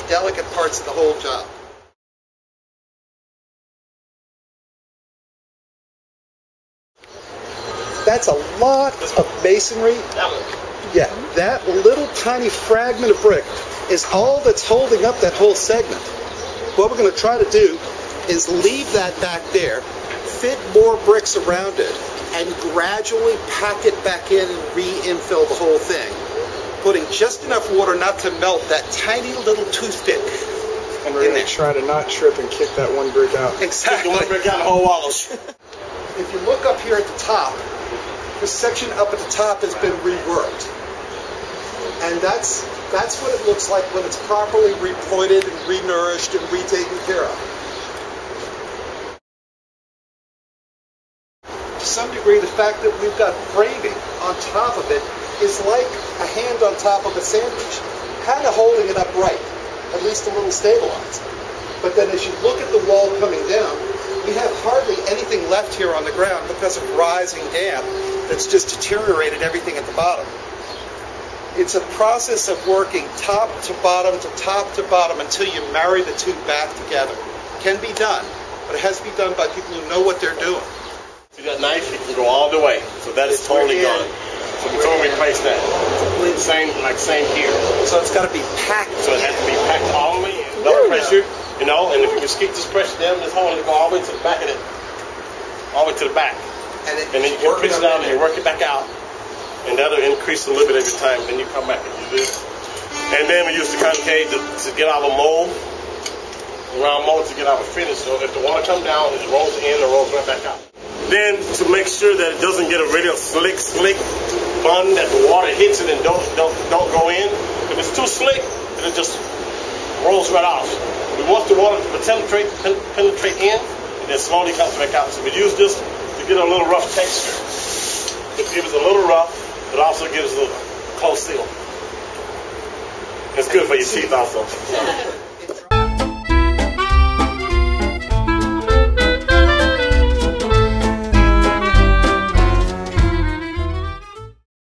delicate parts of the whole job. That's a lot of masonry. Yeah, that little tiny fragment of brick is all that's holding up that whole segment. What we're going to try to do is leave that back there, fit more bricks around it, and gradually pack it back in and re-infill the whole thing, putting just enough water not to melt that tiny little toothpick. And we're going to try to not trip and kick that one brick out. Exactly. One brick out, the whole wallows. If you look up here at the top, this section up at the top has been reworked. And that's what it looks like when it's properly reploited and renourished and retaken care of. To some degree, the fact that we've got framing on top of it is like a hand on top of a sandwich, kind of holding it upright, at least a little stabilized. But then as you look at the wall coming down, we have hardly anything left here on the ground because of rising damp that's just deteriorated everything at the bottom. It's a process of working top to bottom until you marry the two back together. It can be done, but it has to be done by people who know what they're doing. See that knife? You can go all the way. So that is totally gone. So we totally replace that. Same here. So it's got to be packed. So it has to be packed all the way in. Double pressure, you know, and if you just keep this pressure down, this hole, it'll go all the way to the back of it. All the way to the back. And then you can push it down and you work it back out. And that'll increase a little bit every time. Then you come back and do this. And then we use the concave to get out the mold. Round mold to get out the finish. So if the water comes down, it rolls in and rolls right back out. Then to make sure that it doesn't get a really slick bun that the water hits it and don't go in. If it's too slick, it just rolls right off. We want the water to penetrate in and then slowly comes back out. So we use this to get a little rough texture. It gives a little rough, but also gives a close seal. It's good for your teeth also.